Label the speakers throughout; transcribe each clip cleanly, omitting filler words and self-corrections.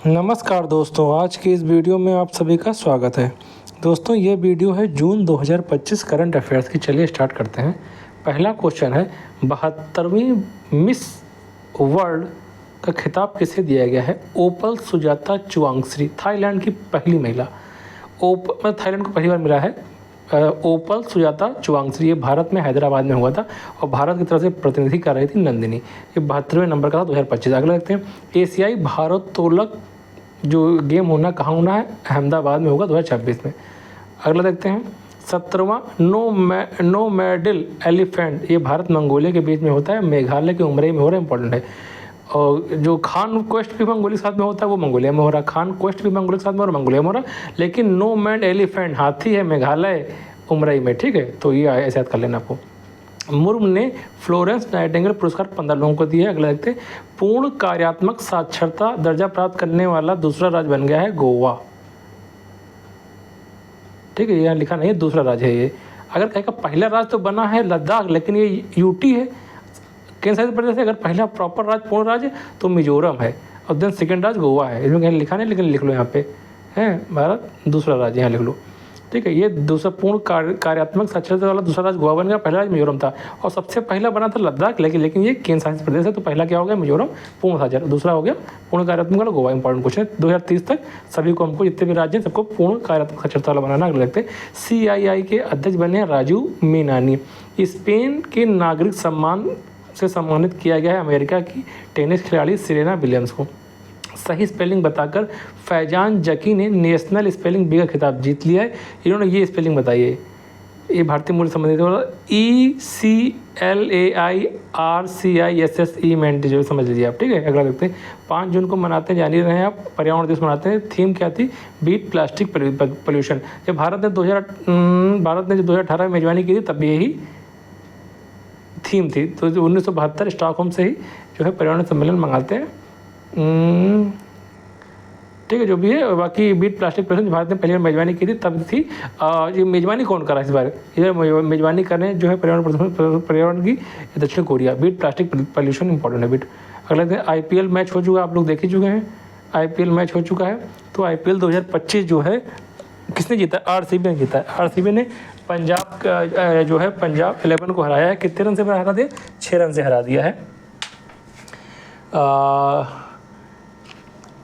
Speaker 1: नमस्कार दोस्तों, आज की इस वीडियो में आप सभी का स्वागत है। दोस्तों, ये वीडियो है जून 2025 करंट अफेयर्स की। चलिए स्टार्ट करते हैं। पहला क्वेश्चन है, 72वीं मिस वर्ल्ड का खिताब किसे दिया गया है? ओपल सुजाता चुवांगश्री, थाईलैंड की पहली महिला। थाईलैंड को पहली बार मिला है ओपल सुजाता चुवांगश्री। ये भारत में हैदराबाद में हुआ था और भारत की तरफ से प्रतिनिधि कर रही थी नंदिनी। ये 72वें नंबर का था 2025। अगला देखते हैं, एशियाई भारोत्तोलक जो गेम होना कहाँ होना है? अहमदाबाद में होगा 2026 में। अगला देखते हैं, 17वां नो मेडल एलिफेंट, ये भारत मंगोलिया के बीच में होता है, मेघालय के उमरई में हो रहा है, इंपॉर्टेंट है। और जो खान क्वेस्ट भी मंगोलिया के साथ में होता है वो मंगोलिया में हो रहा है, खान क्वेस्ट भी मंगोलिया के साथ में और मंगोलिया में हो रहा है। लेकिन नो मैन एलिफेंट हाथी है मेघालय उमरई में, ठीक है। तो ये ऐसे याद कर लेना आपको। मुर्मू ने फ्लोरेंस नाइटिंगेल पुरस्कार 15 लोगों को दिया है। अगला देखते हैं, पूर्ण कार्यात्मक साक्षरता दर्जा प्राप्त करने वाला दूसरा राज्य बन गया है गोवा, ठीक है। यहाँ लिखा नहीं है, दूसरा राज्य है ये। अगर कहेगा पहला राज्य तो बना है लद्दाख, लेकिन ये यूटी है, केंद्र शासित प्रदेश है। अगर पहला प्रॉपर राज्य पूर्ण राज्य तो मिजोरम है और देन सेकेंड राज्य गोवा है। इसमें कहीं लिखा नहीं, लेकिन लिख लो यहाँ पे है भारत दूसरा राज्य, यहाँ लिख लो, ठीक है। ये दूसरा पूर्ण कार्यात्मक साक्षरता वाला दूसरा राज्य गोवा बन गया, पहला राज्य मिजोरम था और सबसे पहला बना था लद्दाख, लेकिन ये केंद्र शासित प्रदेश है। तो पहला क्या हो गया? मिजोरम पूर्ण साक्षर, दूसरा हो गया पूर्ण कार्यात्मक वाला गोवा। इंपॉर्टेंट क्वेश्चन है। 2030 तक सभी को, हमको जितने भी राज्य हैं सबको पूर्ण कार्यात्मक साक्षरता वाला बनाना। अगले लगते CII के अध्यक्ष बने हैं राजू मीनानी। स्पेन के नागरिक सम्मान से सम्मानित किया गया है अमेरिका की टेनिस खिलाड़ी सेरेना विलियम्स को। सही स्पेलिंग बताकर फैजान जकी ने नेशनल स्पेलिंग बी का खिताब जीत लिया है। इन्होंने ये स्पेलिंग बताई है, ये भारतीय मूल संबंधित ECLAIRCISSE मेंट, जो समझ लीजिए आप, ठीक है। अगला देखते हैं, 5 जून को मनाते हैं, जान ही रहे हैं आप, पर्यावरण दिवस मनाते हैं। थीम क्या थी? Beat plastic pollution. जब भारत ने जो 2018 में मेजबानी की थी तब यही थीम थी। तो 1972 स्टॉकहोम से ही जो है पर्यावरण सम्मेलन मंगाते हैं, ठीक है। जो भी है, बाकी बीट प्लास्टिक पोल्यूशन भारत ने पहली बार मेजबानी की थी तब थी। ये मेजबानी कौन करा इस बार? इधर मेजबानी करने जो है पर्यावरण की दक्षिण कोरिया। बीट प्लास्टिक पोल्यूशन इंपॉर्टेंट है, बीट। अगला दिन IPL मैच हो चुका, आप लोग देख ही चुके हैं, IPL मैच हो चुका है। तो IPL 2025 जो है किसने जीता? RCB ने जीता है। RCB ने पंजाब का जो है पंजाब 11 को हराया है। कितने रन से हरा दिया? 6 रन से हरा दिया है,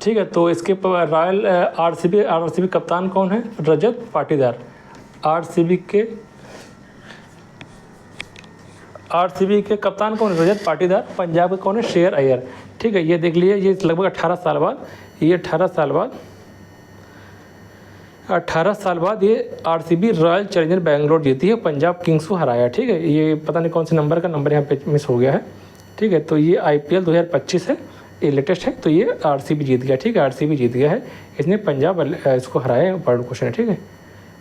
Speaker 1: ठीक है। तो इसके रॉयल RCB कप्तान कौन है? रजत पाटीदार। RCB के कप्तान कौन है? रजत पाटीदार। पंजाब के कौन है? श्रेयस अय्यर, ठीक है। ये देख लीजिए, ये लगभग 18 साल बाद, ये 18 साल बाद ये RCB रॉयल चैलेंजर बैंगलोर जीती है, पंजाब किंग्स को हराया, ठीक है। ये पता नहीं कौन से नंबर का नंबर यहाँ पे मिस हो गया है, ठीक है। तो ये IPL 2025 है, ये लेटेस्ट है। तो ये RCB जीत गया, ठीक है। RCB जीत गया है, इसने पंजाब इसको हराया। इंपॉर्टेंट क्वेश्चन है, ठीक है।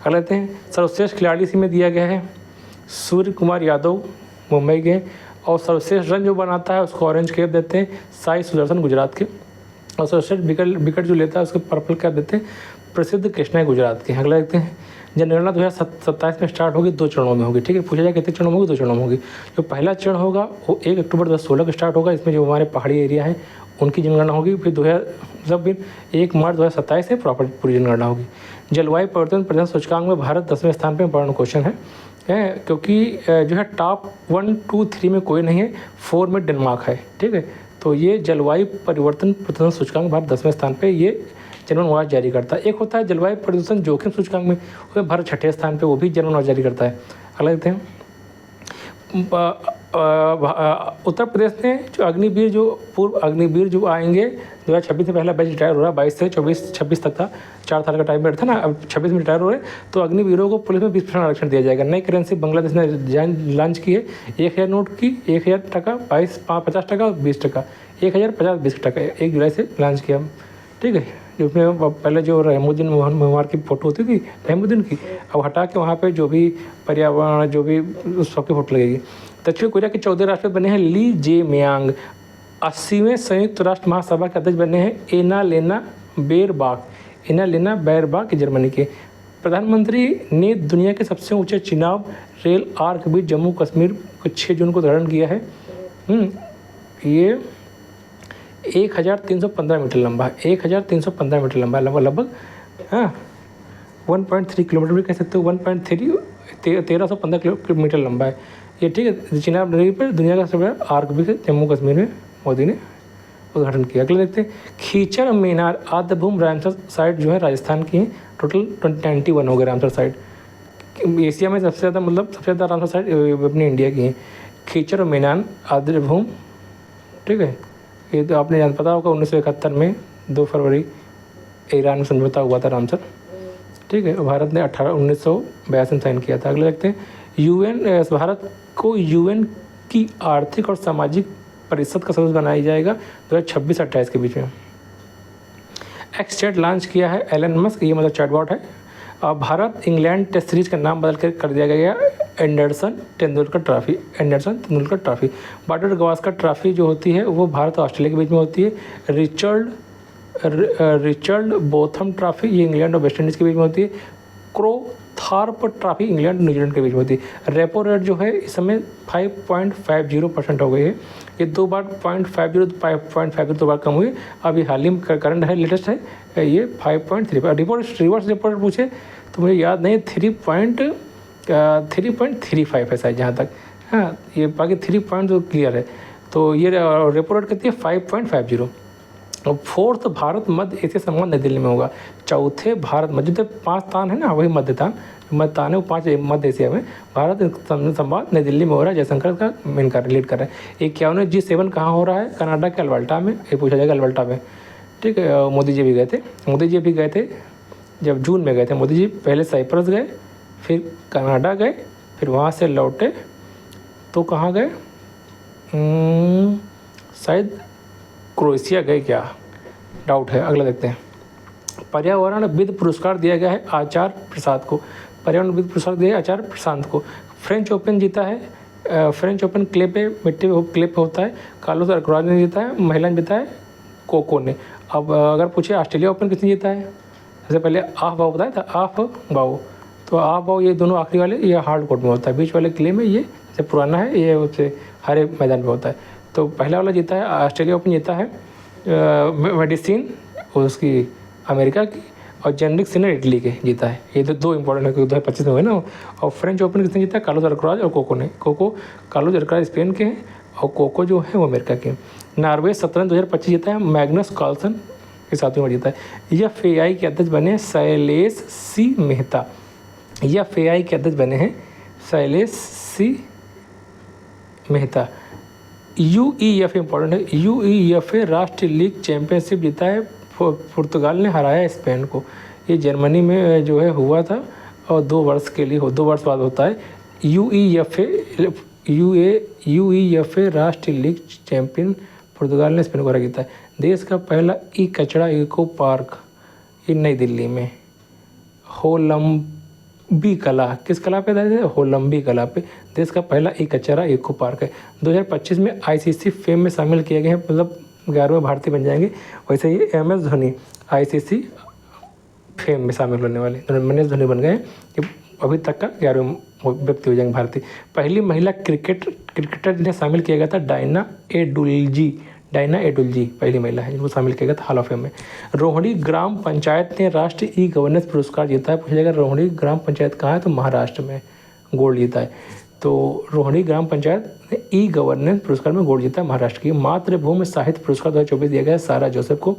Speaker 1: अगला लेते हैं, सर्वश्रेष्ठ खिलाड़ी इसी में दिया गया है सूर्य कुमार यादव, मुंबई के। और सर्वश्रेष्ठ रन जो बनाता है उसको ऑरेंज कैप देते हैं साई सुदर्शन, गुजरात के। और सर्वश्रेष्ठ विकेट जो लेता है उसको पर्पल कैप देते हैं प्रसिद्ध कृष्णा, गुजरात के। अगला देखते हैं, जनगणना 2027 में स्टार्ट होगी, 2 चरणों में होगी, ठीक है। पूछा जाए कितने चरणों में होगी? 2 चरणों में होगी। जो पहला चरण होगा वो 1 अक्टूबर 2016 को स्टार्ट होगा, इसमें जो हमारे पहाड़ी एरिया है उनकी जनगणना होगी। फिर 1 मार्च 2027 से प्रॉपर पूरी जनगणना होगी। जलवायु परिवर्तन प्रदर्शन सूचकांक में भारत 10वें स्थान पर। इंपॉर्टेंट क्वेश्चन है, क्योंकि जो है टॉप 1, 2, 3 में कोई नहीं है, 4 में डेनमार्क है, ठीक है। तो ये जलवायु परिवर्तन प्रदर्शन सूचकांक भारत 10वें स्थान पे ये जर्मन वाच जारी करता है। एक होता है जलवायु प्रदूषण जोखिम सूचकांक में, उसमें भारत 6ठे स्थान पे, वो भी जर्मन वाच जारी करता है। अगला देखते हैं, उत्तर प्रदेश में जो अग्निवीर, जो पूर्व अग्निवीर जो आएंगे 2026 से पहला बैच रिटायर हो रहा है, 22 से 26 तक था, 4 साल का टाइम पीरियड था ना, अब 26 में रिटायर हो रहे हैं। तो अग्निवीरों को पुलिस में 20% आरक्षण दिया जाएगा। नई करेंसी बांग्लादेश ने लॉन्च की है, 1000 नोट की 1000 टका 50 टका और 20 टका, 1000 50 20 टका, 1 जुलाई से लॉन्च किया, ठीक है। जिसमें पहले जो रहमुद्दीन मेवार की फ़ोटो होती थी रहमुद्दीन की, अब हटा के वहाँ पे जो भी पर्यावरण जो भी उस सबकी फ़ोटो लगेगी। दक्षिण कोरिया के 14 राष्ट्रपति बने हैं ली जे मियांग। 80वें संयुक्त राष्ट्र महासभा के अध्यक्ष बने हैं एना लेना बेरबाक जर्मनी के। प्रधानमंत्री ने दुनिया के सबसे ऊंचे चिनाब रेल आर्क के बीच जम्मू कश्मीर को 6 जून को धारण किया है। ये 1315 मीटर लंबा है, 1315 मीटर लंबा है, लगभग हाँ 1.3 किलोमीटर भी कह सकते हो, 1315 मीटर लंबा है ये, ठीक है। चिनाब नदी पर दुनिया का सबसे बड़ा आर्क भी है, जम्मू कश्मीर में मोदी ने उद्घाटन किया। अगले देखते हैं, खीचर मीनार आद्यभूमि रामसर साइट जो है राजस्थान की है, टोटल 91 हो गए रामसर साइट। एशिया में सबसे ज़्यादा मतलब सबसे ज़्यादा रामसर साइट अपनी इंडिया की है। खीचर मीनार आद्यभूमि, ठीक है, ये तो आपने जान पता होगा 1971 में 2 फरवरी ईरान में समझौता हुआ था रामसर, ठीक है। भारत ने 1982 में साइन किया था। अगले देखते हैं, भारत को यूएन की आर्थिक और सामाजिक परिषद का सदस्य बनाया जाएगा 2026-28 के बीच में। एक्सचैट लॉन्च किया है एलन मस्क, ये मतलब चैटबॉट है। भारत इंग्लैंड टेस्ट सीरीज का नाम बदल कर दिया गया Anderson Tendulkar trophy. Border Gavaskar trophy जो होती है वो भारत और ऑस्ट्रेलिया के बीच में होती है। रिचर्ड बोथम ट्रॉफी ये इंग्लैंड और वेस्ट इंडीज़ के बीच में होती है। क्रोथार्प ट्रॉफी इंग्लैंड और न्यूजीलैंड के बीच में होती है। रेपो रेट जो है इस समय 5.50% हो गई है, ये 2 बार 5.50 2 बार कम हुई। अभी हाल ही में करंट है, लेटेस्ट है ये 5.3। रिवर्स रेपो रेट पूछे तो मुझे याद नहीं, 3.35 है शायद जहाँ तक, हाँ ये बाकी 3 पॉइंट तो क्लियर है। तो ये रेपो रेट कितनी है 5.50। और 4th भारत मध्य एशिया संवाद नई दिल्ली में होगा। चौथे भारत मध्य, जो 5 तान है ना वही मध्यतान है, वो 5 मध्य एशिया में भारत संवाद नई दिल्ली में हो रहा है। जयशंकर का मेन कर लीड कर रहे हैं। 51 G7 कहाँ हो रहा है? कनाडा के अल्बर्टा में, ये पूछा जाएगा अल्बर्टा में, ठीक है। मोदी जी भी गए थे, जब जून में गए थे मोदी जी, पहले साइप्रस गए, फिर कनाडा गए, फिर वहाँ से लौटे तो कहाँ गए, शायद क्रोएशिया गए क्या, डाउट है। अगला देखते हैं, पर्यावरणविद पुरस्कार दिया गया है आचार्य प्रसाद को। पर्यावरणविद पुरस्कार दिया है आचार्य प्रसाद को। फ्रेंच ओपन जीता है, फ्रेंच ओपन क्ले पे होता है, कार्लोस अल्कराज ने जीता है, महिला ने जीता है कोको ने। अब अगर पूछे ऑस्ट्रेलिया ओपन किसने जीता है, सबसे पहले आफ बाओ बताया था, आफ बाओ, तो आफ बाओ ये दोनों आखिरी वाले ये हार्ड कोर्ट में होता है, बीच वाले क्ले में ये सबसे पुराना है, ये उससे हरे मैदान में होता है। तो पहला वाला जीता है ऑस्ट्रेलिया ओपन जीता है मेडिसिन उसकी अमेरिका की, और जेनरिक सिनर इटली के जीता है। ये 2 इंपॉर्टेंट है क्योंकि 2025 में हुए ना। और फ्रेंच ओपन किसने जीता है? कार्लोस अल्कराज और कोको ने। कार्लोस अल्कराज स्पेन के हैं और कोको जो है वो अमेरिका के हैं। नॉर्वे 2025 जीता है, मैग्नस कार्लसन के 7वीं बार जीता है। FAI के अध्यक्ष बने शैलेश सी मेहता। FAI के अध्यक्ष बने हैं शैलेश सी मेहता। UEFA इंपॉर्टेंट है, UEFA राष्ट्रीय लीग चैंपियनशिप जीता है, पुर्तगाल ने हराया स्पेन को। ये जर्मनी में जो है हुआ था और 2 वर्ष के लिए 2 वर्ष बाद होता है। UEFA राष्ट्रीय लीग चैंपियन पुर्तगाल ने स्पेन को हरा जीता है। देश का पहला कचरा इको पार्क ये नई दिल्ली में होलंबी कला, किस कला पे था? होलंबी कला पे देश का पहला कचरा इको पार्क है। 2025 में ICC फेम में शामिल किए गए हैं, मतलब 11वें भारतीय बन जाएंगे। वैसे ही MS धोनी ICC फेम में शामिल होने वाले MS धोनी बन गए हैं, कि अभी तक का 11वें व्यक्ति हो जाएंगे भारतीय। पहली महिला क्रिकेटर जिन्हें शामिल किया गया था डायना एडुल्जी पहली महिला है जिनको शामिल किया गया था हॉल ऑफ फेम में। रोहिणी ग्राम पंचायत ने राष्ट्रीय ई-गवर्नेंस पुरस्कार जीता है। पूछा जाएगा रोहिणी ग्राम पंचायत कहाँ है, तो महाराष्ट्र में गोल्ड जीता है। तो रोहिणी ग्राम पंचायत ने ई-गवर्नेंस पुरस्कार में गोल्ड जीता है महाराष्ट्र की। मातृभूमि साहित्य पुरस्कार 2024 दिया गया सारा जोसेफ को।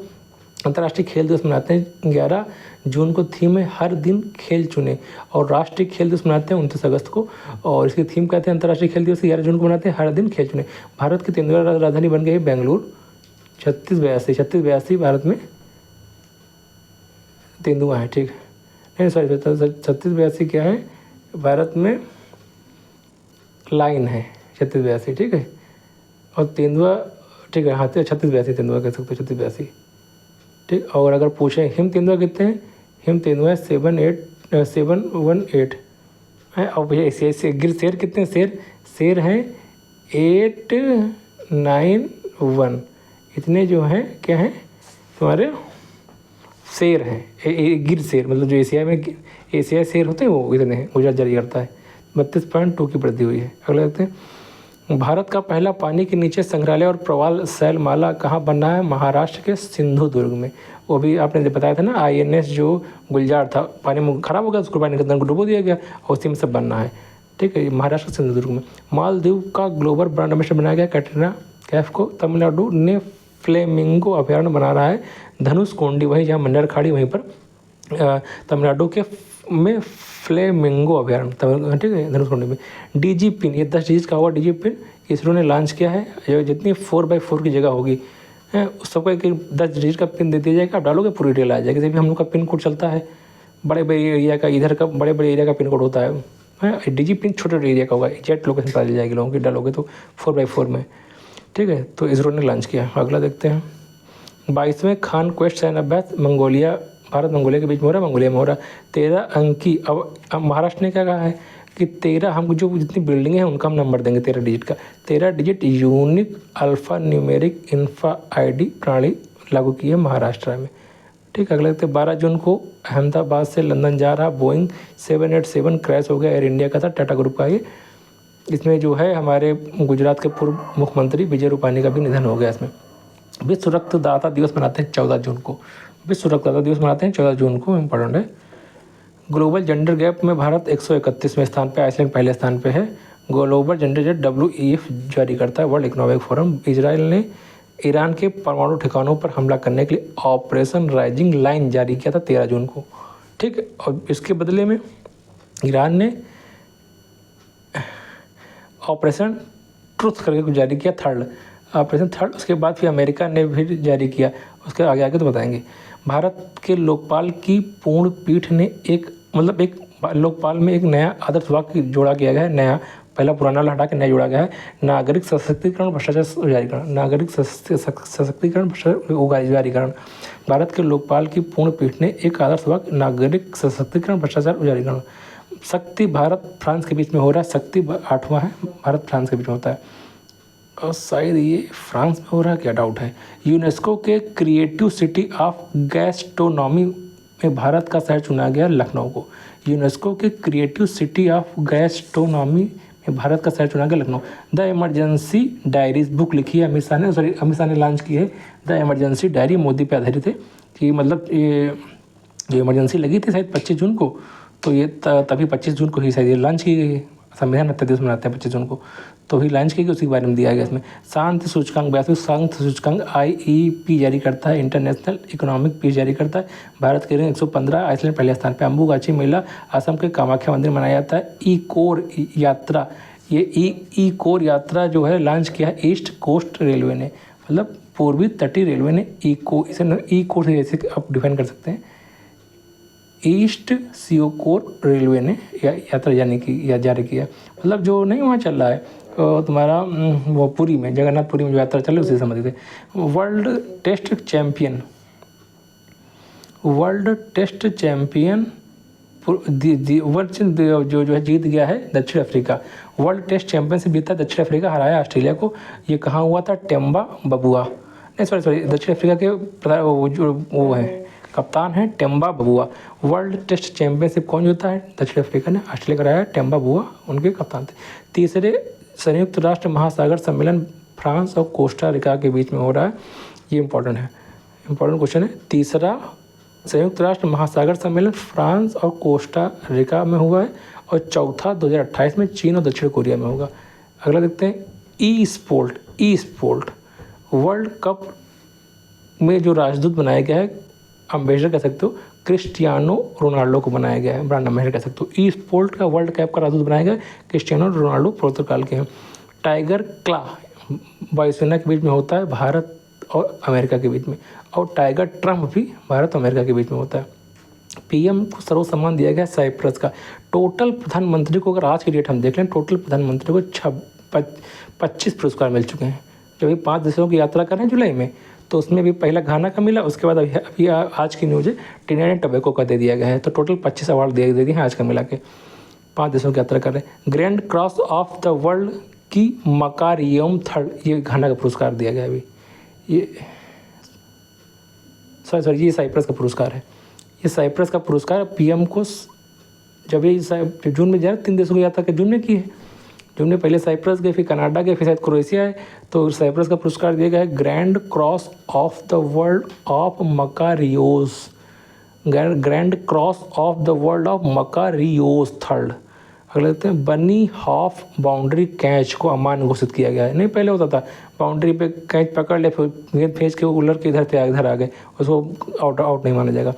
Speaker 1: अंतर्राष्ट्रीय खेल दिवस मनाते हैं 11 जून को, थीम है हर दिन खेल चुने, और राष्ट्रीय खेल दिवस मनाते हैं 29 अगस्त को, और इसकी थीम कहते हैं अंतर्राष्ट्रीय खेल दिवस 11 जून को मनाते हैं हर दिन खेल चुने। भारत की तेंदुआ राजधानी बन गई है बेंगलुरु। 3682 भारत में तेंदुआ है, ठीक है, नहीं सॉरी 3682 क्या है भारत में लाइन है 3682, ठीक है, और तेंदुआ, ठीक है, हाँ 3682 तेंदुआ कह सकते हो 3682, ठीक। और अगर पूछें हिम तेंदुआ कितने हैं, हिम तेंदुआ 718 है। और भैया ऐसे गिर शेर कितने हैं, शेर हैं 891, इतने जो हैं क्या हैं तुम्हारे शेर हैं, गिर शेर, मतलब जो एशियाई शेर होते हैं वो इतने हैं, गुजरात जारी करता है। 32.2 की वृद्धि हुई है। अगला देखते हैं, भारत का पहला पानी के नीचे संग्रहालय और प्रवाल शैलमाला कहाँ बना है? महाराष्ट्र के सिंधुदुर्ग में। वो भी आपने जो बताया था ना, INS जो गुलजार था, पानी में खराब हो गया, उसको पानी के अंदर डुबो दिया गया और उसी में से बनना है। ठीक है, ये महाराष्ट्र के सिंधुदुर्ग में। मालदीव का ग्लोबल ब्रांड एम्बेसडर बनाया गया कैटरीना कैफ को। तमिलनाडु ने फ्लेमिंगो अभयारण्य बना रहा है धनुषकोडी, वहीं जहाँ मंडर खाड़ी वहीं पर तमिलनाडु के में फ्लेमिंगो अभयारण्य, ठीक है, धनुषकोडी में। DG पिन, ये 10 डिजिट का हुआ DG पिन इसरो ने लॉन्च किया है। जो जितनी 4x4 की जगह होगी उस सबको एक 10 डिजिट का पिन दे दिया जाएगा, आप डालोगे पूरी डिटेल आ जाएगी। जैसे भी हम लोग का पिन कोड चलता है, बड़े बड़े एरिया का, इधर का बड़े बड़े एरिया का पिन कोड होता है, DG पिन छोटे छोटे एरिया का होगा, एग्जैक्ट लोकेशन पता चल जाएगी लोगों की, डालोगे तो 4x4 में। ठीक है, तो इसरो ने लॉन्च किया। अगला देखते हैं। 22वें खान क्वेस्ट सैन्य अभ्यास मंगोलिया, भारत मंगोलिया के बीच में हो रहा है, मंगोलिया में हो रहा है। 13 अंकी, अब महाराष्ट्र ने क्या कहा है कि 13 हम जो जितनी बिल्डिंगें हैं उनका हम नंबर देंगे 13 डिजिट का। 13 digit unique alpha numeric infra ID प्रणाली लागू की है महाराष्ट्र में। ठीक है, अगले देखते 12 जून को अहमदाबाद से लंदन जा रहा बोइंग 787 क्रैश हो गया, एयर इंडिया का था, टाटा ग्रुप का ये। इसमें जो है हमारे गुजरात के पूर्व मुख्यमंत्री विजय रूपानी का भी निधन हो गया। इसमें विश्व रक्तदाता दिवस मनाते हैं 14 जून को, विश्व रक्तदाता दिवस मनाते हैं 14 जून को, इम्पोर्टेंट है। ग्लोबल जेंडर गैप में भारत 131वें स्थान पे, आइसलैंड पहले स्थान पे है। ग्लोबल जेंडर गैप WEF जारी करता है, वर्ल्ड इकोनॉमिक फोरम। इजराइल ने ईरान के परमाणु ठिकानों पर हमला करने के लिए ऑपरेशन राइजिंग लाइन जारी किया था 13 जून को। ठीक है, और इसके बदले में ईरान ने ऑपरेशन ट्रुथ करके कुछ जारी किया, ऑपरेशन थर्ड। उसके बाद फिर अमेरिका ने भी जारी किया, उसके आगे आगे तो बताएंगे। भारत के लोकपाल की पूर्ण पीठ ने एक लोकपाल में एक नया आदर्श वाक्य जोड़ा गया है, नया, पहला पुराना हटा के नया जोड़ा गया है। नागरिक सशक्तिकरण भ्रष्टाचार उजारीकरण, नागरिक सशक्तिकरण भ्रष्टाचार उजारीकरण। भारत के लोकपाल की पूर्ण पीठ ने एक आदर्श वाक्य नागरिक सशक्तिकरण भ्रष्टाचार उजारीकरण। शक्ति भारत फ्रांस के बीच में हो रहा है, शक्ति 8वां है, भारत फ्रांस के बीच में होता है, और शायद ये फ्रांस में हो रहा है, क्या डाउट है। यूनेस्को के क्रिएटिव सिटी ऑफ गैस्ट्रोनॉमी में भारत का शहर चुना गया लखनऊ को। यूनेस्को के क्रिएटिव सिटी ऑफ गैस्ट्रोनॉमी में भारत का शहर चुना गया Lucknow. The emergency diaries book लिखी है अमित शाह ने लॉन्च की है। द इमरजेंसी डायरी मोदी पे आधारित है कि मतलब ये जो इमरजेंसी लगी थी शायद 25 जून को, तो ये तभी 25 जून को ही शायद ये लॉन्च की गई है। संविधान 28 दिवस मनाते हैं 25 जून को, तो ही लॉन्च की गई, उसी के बारे में दिया गया इसमें। शांति सूचकांक 82 शांति सूचकांक IEP जारी करता है, इंटरनेशनल इकोनॉमिक पीस जारी करता है। भारत के रैंक 115, आइसलैंड पहले स्थान पे। अम्बुगाची मेला असम के कामाख्या मंदिर मनाया जाता है। ई-कोर यात्रा, ये ई-कोर यात्रा जो है लॉन्च किया है ईस्ट कोस्ट रेलवे ने, मतलब पूर्वी तटीय रेलवे ने इसे ई-कोर से जैसे आप डिफाइन कर सकते हैं, ईस्ट सियोकोर रेलवे ने यात्रा जारी किया, मतलब जो नहीं वहाँ चल रहा है तुम्हारा वो पुरी में, जगन्नाथपुरी में जो यात्रा चल रही है उसी संबंधित है। वर्ल्ड टेस्ट चैम्पियन जो है जीत गया है दक्षिण अफ्रीका। वर्ल्ड टेस्ट चैंपियनशिप जीता दक्षिण अफ्रीका, हराया ऑस्ट्रेलिया को। ये कहाँ हुआ था? टेम्बा बबुआ, नहीं सॉरी दक्षिण अफ्रीका के वो है कप्तान है टेम्बा बबुआ। वर्ल्ड टेस्ट चैंपियनशिप कौन जीता है? दक्षिण अफ्रीका ने, ऑस्ट्रेलिया कराया, टेम्बा बबुआ उनके कप्तान थे। तीसरे संयुक्त राष्ट्र महासागर सम्मेलन फ्रांस और कोस्टा रिका के बीच में हो रहा है, ये इंपॉर्टेंट है, इंपॉर्टेंट क्वेश्चन है। तीसरा संयुक्त राष्ट्र महासागर सम्मेलन फ्रांस और कोस्टा रिका में हुआ है, और चौथा 2028 में चीन और दक्षिण कोरिया में होगा। अगला देखते हैं ई स्पोर्ट वर्ल्ड कप में जो राजदूत बनाया गया है, अम्बेसडर कह सकते हो, क्रिस्टियानो रोनाल्डो को बनाया गया है, ब्रांड अम्बेसडर कह सकते हो। ई स्पोर्ट का वर्ल्ड कप का राजदूत बनाया गया है, क्रिस्टियानो रोनाल्डो पुर्तगाल के हैं। टाइगर क्ला वायुसेना के बीच में होता है, भारत और अमेरिका के बीच में, और टाइगर ट्रम्प भी भारत और अमेरिका के बीच में होता है। PM को सर्वसम्मान दिया गया साइप्रस का। टोटल प्रधानमंत्री को अगर आज की डेट हम देख लें, टोटल प्रधानमंत्री को 25 पुरस्कार मिल चुके हैं। जब ये 5 देशों की यात्रा कर रहे हैं जुलाई में, तो उसमें भी पहला घाना का मिला, उसके बाद अभी आज की न्यूज़ है ट्रिनिडाड एंड टोबैगो का दे दिया गया है। तो टोटल 25 अवार्ड दे दिए हैं आज का मिला के, 5 देशों की यात्रा कर रहे हैं। Grand cross of the world की मकारियम थर्ड, ये घाना का पुरस्कार दिया गया अभी, ये सॉरी ये साइप्रस का पुरस्कार है। ये साइप्रस का पुरस्कार PM को जब ये जून में जा रहा 3 देशों की यात्रा के जून में की है, जिन्होंने पहले साइप्रस गए, फिर कनाडा गए, फिर शायद क्रोएशिया है, तो साइप्रस का पुरस्कार दिया गया है grand cross of the world of Makarios, grand cross of the world of Makarios third. अगले देखते हैं बनी हाफ बाउंड्री कैच को अमान्य घोषित किया गया है। नहीं पहले होता था बाउंड्री पे कैच पकड़ ले, फिर गेंद फेंच के उलट के इधर आ गए, उसको आउट नहीं माना जाएगा।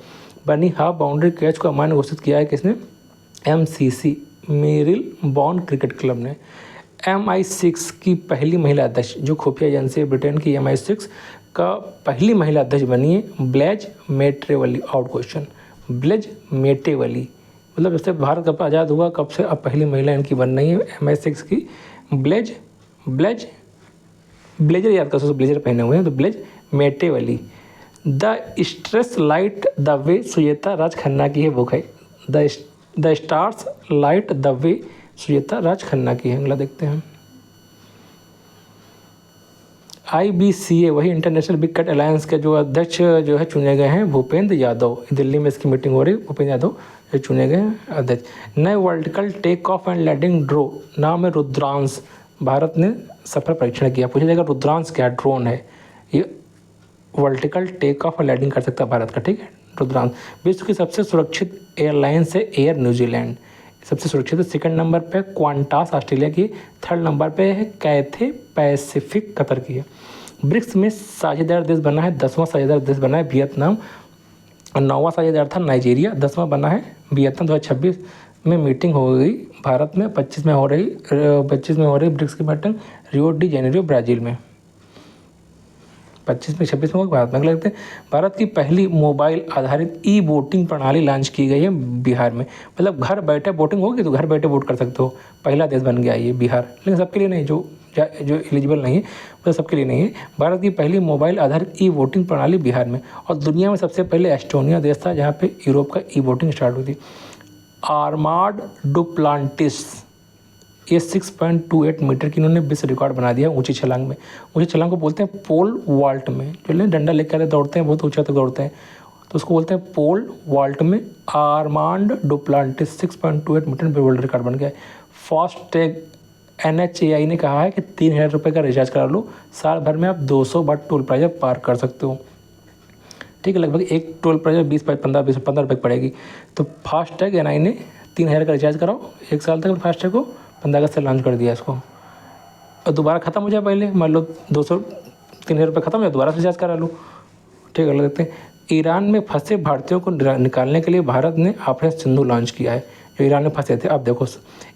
Speaker 1: बनी हाफ बाउंड्री कैच को अमान्य घोषित किया है किसने? MCC Marylebone cricket club ने। MI6 की पहली महिला अध्यक्ष, जो खुफिया एजेंसी ब्रिटेन की MI6 का पहली महिला अध्यक्ष बनी है ब्लेज मेट्रेवली। आउट क्वेश्चन, ब्लेज मेटेवली मतलब जैसे भारत कब आज़ाद हुआ, कब से अब पहली महिला इनकी बन रही है MI6 की। ब्लेजर याद कर, ब्लेजर पहने हुए हैं, तो ब्लेज मेटेवली। The stars light the way Sujeta Raj Khanna की है बुक है। The stars light the way Sujeta Raj Khanna की है। अगला देखते हैं IBCA, वही इंटरनेशनल बिग कैट अलायंस के जो अध्यक्ष जो है चुने गए हैं भूपेंद्र यादव। दिल्ली में इसकी मीटिंग हो रही है, भूपेंद्र यादव जो चुने गए हैं अध्यक्ष। नए vertical take off and landing drone नाम है रुद्रांश, भारत ने सफल परीक्षण किया। पूछा जाएगा रुद्रांश क्या ड्रोन है, ये वर्टिकल टेक ऑफ और लैंडिंग कर सकता है भारत का, ठीक है। रुद्रांश विश्व की सबसे सुरक्षित एयरलाइंस है एयर न्यूजीलैंड, सबसे सुरक्षित। सेकंड नंबर पे क्वांटास ऑस्ट्रेलिया की, थर्ड नंबर पे है कैथे पैसिफिक कतर की है। ब्रिक्स में साझेदार देश बना है, 10वां साझेदार देश बना है वियतनाम, और 9वां साझेदार था नाइजीरिया, 10वां बना है वियतनाम। 2026 में मीटिंग हो गई भारत में, 25 में हो रही ब्रिक्स की meeting Rio de Janeiro Brazil में। 25 में 26 में भारत में लगते हैं। भारत की पहली मोबाइल आधारित वोटिंग प्रणाली लॉन्च की गई है बिहार में। मतलब घर बैठे वोटिंग होगी तो घर बैठे वोट कर सकते हो, पहला देश बन गया ये बिहार। लेकिन सबके लिए नहीं, जो एलिजिबल नहीं है वो सबके लिए नहीं है। भारत की पहली मोबाइल आधारित वोटिंग प्रणाली बिहार में। और दुनिया में सबसे पहले एस्टोनिया देश था जहाँ पे यूरोप का वोटिंग स्टार्ट हुई थी। आर्माड डुप्लांटिस, ये 6.28 मीटर की इन्होंने विश्व रिकॉर्ड बना दिया ऊंची छलांग में। ऊंची छलांग को बोलते हैं पोल वॉल्ट में, जो डंडा लेकर दौड़ते हैं, बहुत ऊंचा तक दौड़ते हैं, तो उसको बोलते हैं पोल वॉल्ट में। आर्मांड डुप्लांटिस 6.28 मीटर में वर्ल्ड रिकॉर्ड बन गया है। फास्टैग NHAI ने कहा है कि 3,000 रुपये का रिचार्ज करा लो, साल भर में आप 200 बार टोल प्लाजा पार कर सकते हो, ठीक है। लगभग एक टोल प्लाजा 15 रुपये पड़ेगी। तो फास्टैग NI ने 3,000 का रिचार्ज कराओ एक साल तक, फास्टैग को 15 अगस्त से लॉन्च कर दिया इसको। और दोबारा ख़त्म हो जाए, पहले मान लो 3,000 रुपये ख़त्म हो जाए, दोबारा से रिचार्ज करा लो, ठीक है। लगते हैं ईरान में फंसे भारतीयों को निकालने के लिए भारत ने ऑपरेशन सिंधु लॉन्च किया है। जो ईरान में फंसे थे, अब देखो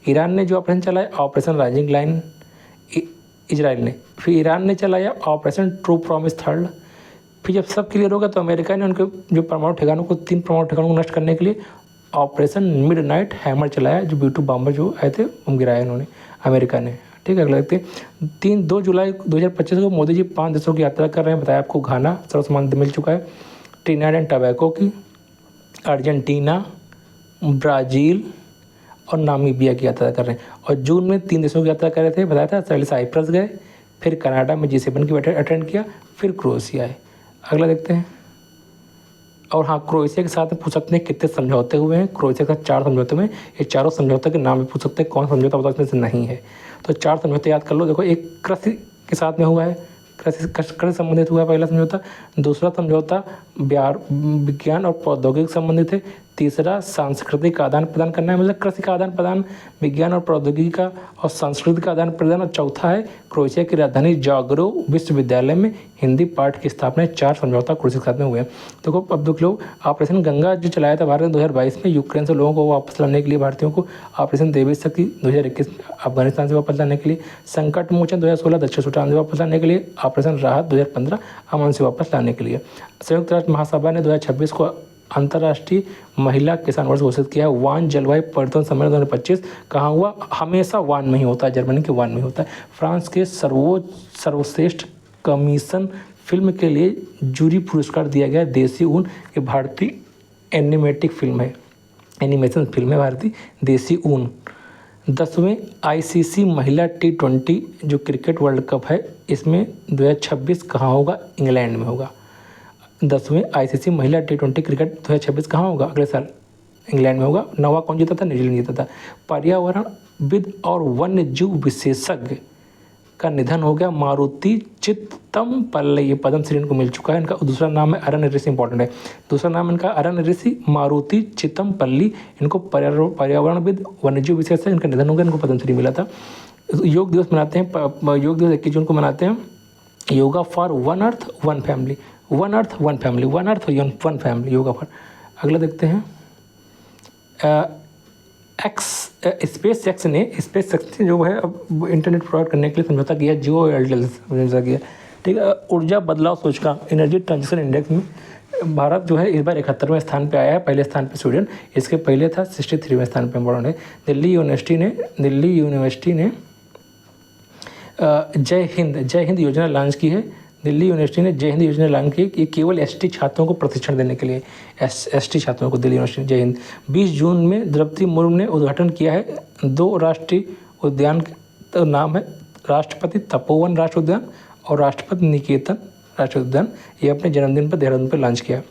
Speaker 1: ईरान ने जो ऑपरेशन चलाया ऑपरेशन राइजिंग लाइन इजराइल ने, फिर ईरान ने चलाया ऑपरेशन ट्रू प्रॉमिस थर्ड। फिर जब सब क्लियर होगा तो अमेरिका ने उनके जो परमाणु ठिकानों को 3 परमाणु ठिकानों को नष्ट करने के लिए ऑपरेशन मिडनाइट हैमर चलाया, जो B-2 बॉम्बर जो आए थे उन गिराए उन्होंने अमेरिका ने, ठीक है। लगते हैं 2 जुलाई 2025 को मोदी जी 5 देशों की यात्रा कर रहे हैं। बताया आपको घाना सर्वसम्मान मिल चुका है, ट्रिनिडाड एंड टोबैगो की, अर्जेंटीना, ब्राज़ील और नामीबिया की यात्रा कर रहे हैं। और जून में 3 देशों की यात्रा कर रहे थे, बताया था। पहले साइप्रस गए, फिर कनाडा में G7 की बैठक अटेंड किया, फिर क्रोएशिया है। अगला देखते हैं। और हाँ, क्रोएशिया के साथ में पूछ सकते हैं कितने समझौते हुए हैं। क्रोएशिया के साथ 4 समझौते हुए हैं। ये चारों समझौते के नाम भी पूछ सकते हैं, कौन समझौता बताओ इसमें से नहीं है। तो 4 समझौते याद कर लो। देखो, एक कृषि के साथ में हुआ है, कृषि संबंधित हुआ है पहला समझौता। दूसरा समझौता विज्ञान और प्रौद्योगिक संबंधित है। तीसरा सांस्कृतिक आदान प्रदान करना है, मतलब कृषि का आदान प्रदान, विज्ञान और प्रौद्योगिकी का और संस्कृति का आदान प्रदान। और चौथा है क्रोएशिया की राजधानी जाग्रेब विश्वविद्यालय में हिंदी पाठ की स्थापना। 4 समझौता क्रोएशिया के साथ में हुए हैं। देखो, अब देख लो, ऑपरेशन गंगा जो चलाया था भारत ने 2022 में यूक्रेन से लोगों को वापस लाने के लिए, भारतीयों को। ऑपरेशन देवी शक्ति 2021 अफगानिस्तान से वापस लाने के लिए। संकट मोचन 2016 दक्षिण सूडान से वापस लाने के लिए। ऑपरेशन राहत 2015 अमन से वापस लाने के लिए। संयुक्त राष्ट्र महासभा ने 2026 को अंतर्राष्ट्रीय महिला किसान वर्ष घोषित किया है। वान जलवायु परिवर्तन सम्मेलन 2025 कहाँ हुआ? हमेशा वान में ही होता है, जर्मनी के वान में होता है। फ्रांस के सर्वश्रेष्ठ कमीशन फिल्म के लिए जूरी पुरस्कार दिया गया देसी ऊन। ये भारतीय एनिमेटिक फिल्म है, एनिमेशन फिल्म है भारतीय देसी ऊन। 10वें ICC महिला T20 जो क्रिकेट वर्ल्ड कप है, इसमें 2026 कहाँ होगा? इंग्लैंड में होगा। 10वें ICC महिला T20 क्रिकेट 2026 कहाँ होगा? अगले साल इंग्लैंड में होगा। 9वां कौन जीता था? न्यूजीलैंड जीता था। पर्यावरणविद और वन्य जीव विशेषज्ञ का निधन हो गया, मारुति चित्तमपल्ली, ये पद्मश्री इनको मिल चुका है। इनका दूसरा नाम है अरण्य ऋषि, इंपॉर्टेंट है। दूसरा नाम इनका अरण्य ऋषि मारुति चित्तमपल्ली। इनको पर्यावरणविद वन्यजीव विशेषज्ञ, इनका निधन हो गया, इनको पद्मश्री मिला था। योग दिवस मनाते हैं, योग दिवस 21 जून को मनाते हैं। Yoga for one earth one family, one earth one family, one earth one family, yoga for. अगला देखते हैं, स्पेस एक्स ने जो है अब इंटरनेट प्रोवाइड करने के लिए समझौता किया, जियो एयरटेल से समझौता किया, ठीक है। ऊर्जा बदलाव सूचकांक, एनर्जी ट्रांजिशन इंडेक्स में भारत जो है इस बार 71वें स्थान पे आया है। पहले स्थान पे स्वीडन, इसके पहले था 63वें स्थान पे, इंपॉर्टेंट है। दिल्ली यूनिवर्सिटी ने जय हिंद योजना लॉन्च की है। दिल्ली यूनिवर्सिटी ने जय हिंद योजना लॉन्च की, ये केवल एसटी छात्रों को प्रशिक्षण देने के लिए, एसटी छात्रों को दिल्ली यूनिवर्सिटी जय हिंद। 20 जून में द्रौपदी मुर्मू ने उद्घाटन किया है 2 राष्ट्रीय उद्यान, का नाम है राष्ट्रपति तपोवन राष्ट्रीय उद्यान और राष्ट्रपति निकेतन राष्ट्रीय उद्यान। ये अपने जन्मदिन पर देहरादून पर लॉन्च किया।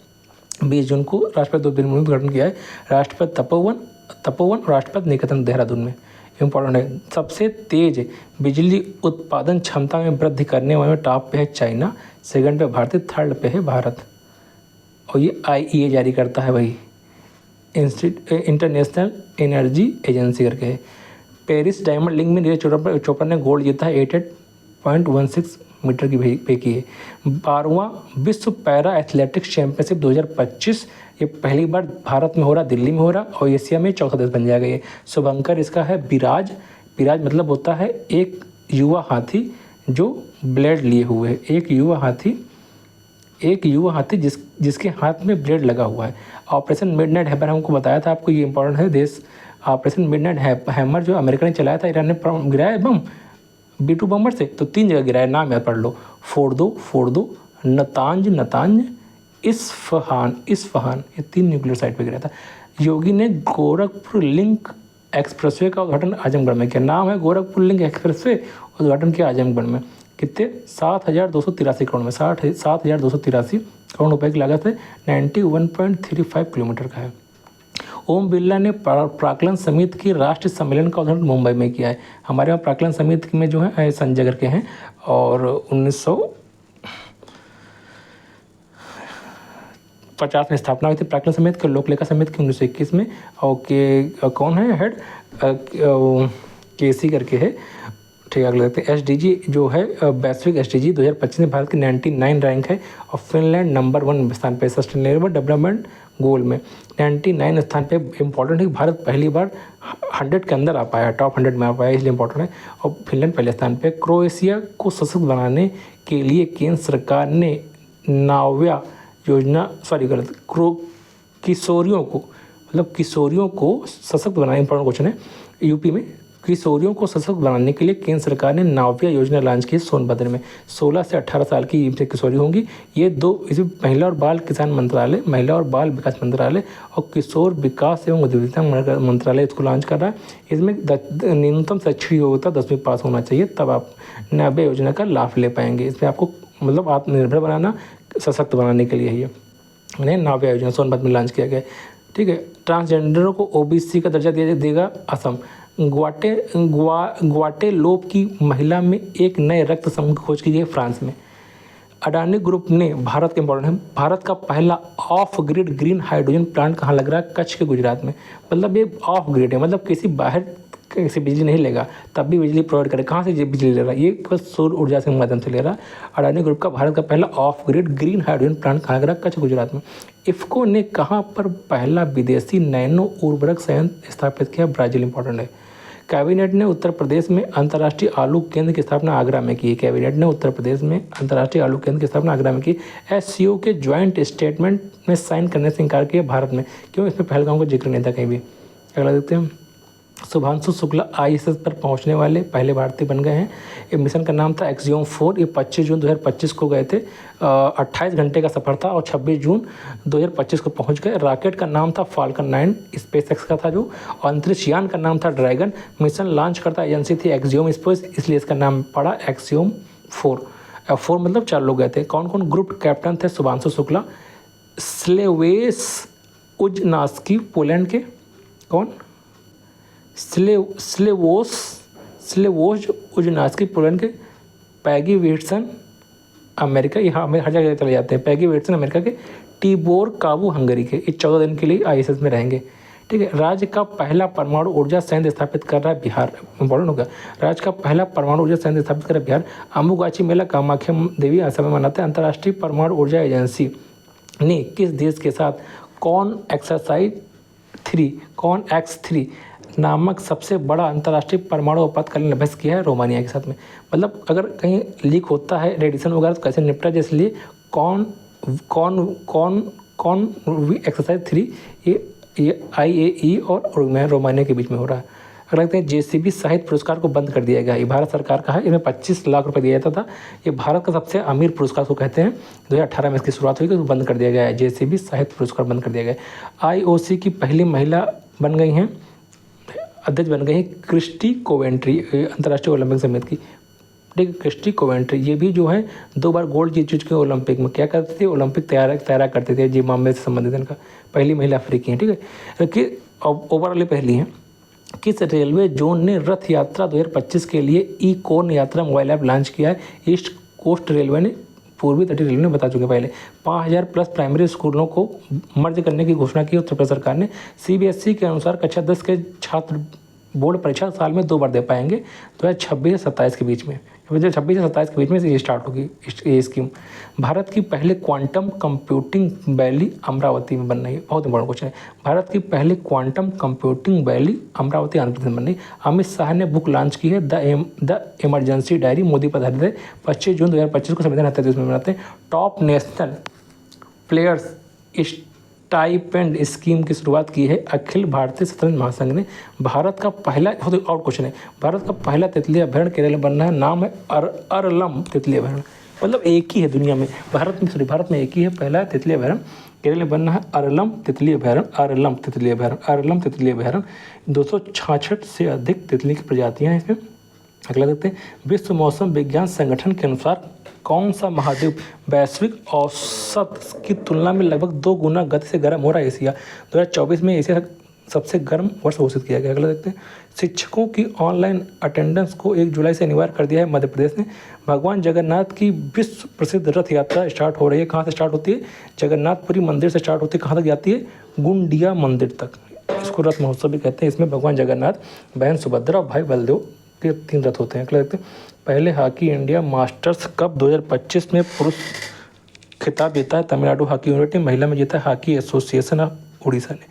Speaker 1: 20 जून को राष्ट्रपति द्रौपदी मुर्मू ने उद्घाटन किया है, राष्ट्रपति तपोवन और राष्ट्रपति निकेतन देहरादून में, इंपॉर्टेंट है। सबसे तेज बिजली उत्पादन क्षमता में वृद्धि करने वाले में टॉप पे है चाइना, सेकंड पे भारत, थर्ड पे है भारत। और ये IEA जारी करता है भाई, इंटरनेशनल एनर्जी एजेंसी करके है। पेरिस डायमंड लीग में नीरज चोपड़ा ने गोल्ड जीता है, 88.16 मीटर की पे की है। 12वां विश्व पैरा एथलेटिक्स चैंपियनशिप 2025, ये पहली बार भारत में हो रहा, दिल्ली में हो रहा, और एशिया में चौथा देश बन जाएगा ये। शुभंकर इसका है विराज मतलब होता है एक युवा हाथी जो ब्लेड लिए हुए है, एक युवा हाथी जिसके हाथ में ब्लेड लगा हुआ है। ऑपरेशन मिडनाइट हैमर हमको बताया था आपको, ये इंपॉर्टेंट है देश। ऑपरेशन मिडनाइट हैमर जो अमेरिका ने चलाया था, ईरान ने गिराया बम B2 बम्बर से, तो 3 जगह गिराया, नाम याद पढ़ लो, फोर्दो, नतांज, इस्फहान, ये 3 न्यूक्लियर साइट पे गिरा था। योगी ने गोरखपुर लिंक एक्सप्रेसवे का उद्घाटन आजमगढ़ में किया, नाम है गोरखपुर लिंक एक्सप्रेसवे, उद्घाटन किया आजमगढ़ में। कितने? 7,283 करोड़ में, 7,283 करोड़ रुपए की लागत है, 91.35 किलोमीटर का है। ओम बिरला ने प्राक्कलन समिति की राष्ट्रीय सम्मेलन का उद्घाटन मुंबई में किया है। हमारे यहाँ प्राक्कलन समिति में जो है संजय करके हैं, और 1950 में स्थापना हुई थी प्राक्कलन समिति की। लोक लेखा समिति की 1921 में, और कौन है हेड? KC करके है, ठीक है। अगले देखते हैं, SDG जो है वैश्विक SDG 2025 में भारत की 99 रैंक है, और फिनलैंड नंबर 1 स्थान पे, सस्टेनेबल डेवलपमेंट गोल में 99 स्थान पे। इंपॉर्टेंट है कि भारत पहली बार 100 के अंदर आ पाया, टॉप 100 में आ पाया, इसलिए इंपॉर्टेंट है। और फिनलैंड पहले स्थान पे। क्रोएशिया को सशक्त बनाने के लिए केंद्र सरकार ने नाव्या योजना, किशोरियों को सशक्त बनाने, इंपॉर्टेंट क्वेश्चन है। यूपी में किशोरियों को सशक्त बनाने के लिए केंद्र सरकार ने नाव्या योजना लॉन्च की सोनभद्र में। 16 से 18 साल की किशोरी होंगी। ये 2, इसमें महिला और बाल विकास मंत्रालय और किशोर विकास एवं उद्यमिता मंत्रालय इसको लॉन्च कर रहा है। इसमें न्यूनतम शैक्षिक योग्यता 10वीं पास होना चाहिए, तब आप नाव्या योजना का लाभ ले पाएंगे। इसमें आपको मतलब आत्मनिर्भर बनाना, सशक्त बनाने के लिए ये नाव्या योजना सोनभद्र में लॉन्च किया गया, ठीक है। ट्रांसजेंडरों को OBC का दर्जा देगा असम। ग्वाटेलोप की महिला में एक नए रक्त समूह की खोज की गई फ्रांस में। अडानी ग्रुप ने भारत का पहला of grid green hydrogen plant कहाँ लग रहा है? कच्छ के गुजरात में। मतलब ये ऑफ ग्रिड है, मतलब किसी बाहर से बिजली नहीं लेगा, तब भी बिजली प्रोवाइड करे। कहाँ से बिजली ले रहा है? ये केवल सौर ऊर्जा के माध्यम से ले रहा है। अडानी ग्रुप का भारत का पहला of grid green hydrogen plant कहाँ लग रहा है? कच्छ गुजरात में। इफ्को ने कहाँ पर पहला विदेशी नैनो उर्वरक संयंत्र स्थापित किया? ब्राज़ील, इंपॉर्टेंट है। कैबिनेट ने उत्तर प्रदेश में अंतर्राष्ट्रीय आलू केंद्र की स्थापना आगरा में की। SCO के ज्वाइंट स्टेटमेंट में साइन करने से इनकार किया भारत में, क्यों? इसमें पहलगाम का जिक्र नहीं था कहीं भी। अगला देखते हैं, शुभांशु शुक्ला ISS पर पहुंचने वाले पहले भारतीय बन गए हैं। ये मिशन का नाम था एक्सियोम 4। ये 25 जून 2025 को गए थे। 28 घंटे का सफ़र था और 26 जून 2025 को पहुंच गए। रॉकेट का नाम था फाल्कन 9, SpaceX का था जो। अंतरिक्ष यान का नाम था ड्रैगन। मिशन लॉन्च करता एजेंसी थी एक्सियोम स्पेस, इसलिए इसका नाम पड़ा एक्सियोम 4। 4 मतलब 4 लोग गए थे। कौन कौन ग्रुप कैप्टन थे? शुभांशु शुक्ला, स्लेवेश उजनास्की पोलैंड के। कौन? स्लेवोज उजनास्की पोलैंड के। पैगी विल्सन अमेरिका, यहाँ हमें हर जगह चले जाते हैं। पैगी विल्सन अमेरिका के। टिबोर काबू हंगरी के। ये 14 दिन के लिए ISS में रहेंगे। ठीक है। राज्य का पहला परमाणु ऊर्जा संयंत्र स्थापित कर रहा है बिहार। इंपॉर्टेंट होगा। राज्य का पहला परमाणु ऊर्जा संयंत्र स्थापित कर रहा है बिहार। अम्बुगाची मेला कामाख्या देवी असम में मनाते हैं। अंतर्राष्ट्रीय परमाणु ऊर्जा एजेंसी ने किस देश के साथ कॉन X3 नामक सबसे बड़ा अंतर्राष्ट्रीय परमाणु आपातकालीन अभ्यास किया है? रोमानिया के साथ में। मतलब अगर कहीं लीक होता है रेडिएशन वगैरह तो कैसे निपटा जाए, इसलिए कौन एक्सरसाइज 3 ये IAE और रोमानिया के बीच में हो रहा है। अगर लगता है JCB साहित्य पुरस्कार को बंद कर दिया गया। ये भारत सरकार का है। इन्हें 25 लाख रुपए दिया जाता था। ये भारत का सबसे अमीर पुरस्कार को कहते हैं। 2018 में इसकी शुरुआत हुई तो बंद कर दिया गया है। JCB साहित्य पुरस्कार बंद कर दिया गया है। IOC की पहली महिला बन गई हैं, अध्यक्ष बन गई हैं क्रिस्टी कोवेंट्री, अंतर्राष्ट्रीय ओलंपिक समिति की। ठीक है। क्रिस्टी कोवेंट्री ये भी जो है 2 बार गोल्ड जीत चुके हैं ओलंपिक में। क्या करते थे? ओलंपिक तैयार करते थे। जी मामले से संबंधित इनका पहली महिला अफ्रीकी है। ठीक है। कि ओवरऑल पहली हैं। किस रेलवे जोन ने रथ यात्रा 2025 के लिए ई-कोन यात्रा मोबाइल ऐप लॉन्च किया है? ईस्ट कोस्ट रेलवे ने, पूर्वी तटीय रेलवे ने बता चुके पहले। 5000 प्लस प्राइमरी स्कूलों को मर्ज करने की घोषणा की उत्तर प्रदेश सरकार ने। CBSE के अनुसार कक्षा 10 के छात्र बोर्ड परीक्षा साल में 2 बार दे पाएंगे 2026 से 27 के बीच में। 26 से 27 के बीच में ये स्टार्ट होगी ये स्कीम। भारत की पहले क्वांटम कंप्यूटिंग वैली अमरावती में बन रही है। बहुत इंपॉर्टेंट क्वेश्चन है। भारत की पहले quantum computing valley Amaravati Andhra Pradesh में बन रही। अमित शाह ने बुक लॉन्च की है द इमरजेंसी डायरी। मोदी पधारे थे। 25 जून 2025 को संविधान हत्या दिवस में मनाते हैं। Top national players stipend scheme की शुरुआत की है अखिल भारतीय शतरंज महासंघ ने। भारत का पहला और क्वेश्चन है, भारत का पहला तितली अभ्यारण्य केरल में बनना है। नाम है अरलम तितली अभ्यारण्य। मतलब एक ही है दुनिया में, भारत में एक ही है पहला तितली अभ्यारण्य। केरल में बनना है अरलम तितली अभ्यारण्य। 266 से अधिक तितली की प्रजातियां हैं इसमें। अगला देखते हैं। विश्व मौसम विज्ञान संगठन के अनुसार कौन सा महाद्वीप वैश्विक औसत की तुलना में लगभग 2 गुना गति से गर्म हो रहा है? एशिया। 2024 में एशिया सबसे गर्म वर्ष घोषित किया गया। अगला देखते हैं। शिक्षकों की ऑनलाइन अटेंडेंस को 1 जुलाई से अनिवार्य कर दिया है मध्य प्रदेश ने। भगवान जगन्नाथ की विश्व प्रसिद्ध रथ यात्रा स्टार्ट हो रही है। कहाँ से स्टार्ट होती है? जगन्नाथपुरी मंदिर से स्टार्ट होती है। कहाँ तक जाती है? गुंडिया मंदिर तक। इसको रथ महोत्सव भी कहते हैं। इसमें भगवान जगन्नाथ, बहन सुभद्रा और भाई बलदेव के 3 रथ होते हैं। अगला देखते हैं। पहले हॉकी इंडिया मास्टर्स कप 2025 में पुरुष खिताब जीता है तमिलनाडु हॉकी यूनिवर्सिटी। महिला में जीता है हॉकी एसोसिएशन ऑफ उड़ीसा ने।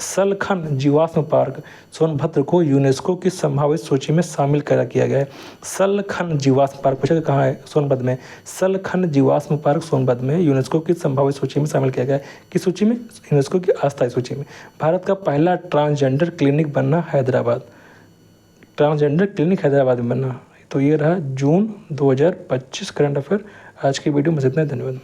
Speaker 1: सलखन जीवाश्म पार्क सोनभद्र को यूनेस्को की संभावित सूची में शामिल किया गया है। सलखन जीवाश्म पार्क पूछा कहाँ है? सोनभद्र में। सलखन जीवाश्म पार्क सोनभद्र में यूनेस्को की संभावित सूची में शामिल किया गया है। किस सूची में? यूनेस्को की अस्थायी सूची में। भारत का पहला ट्रांसजेंडर क्लिनिक बनना हैदराबाद। ट्रांसजेंडर क्लिनिक हैदराबाद में बनना। तो ये रहा जून 2025 करंट अफेयर। आज की वीडियो में इतना। धन्यवाद।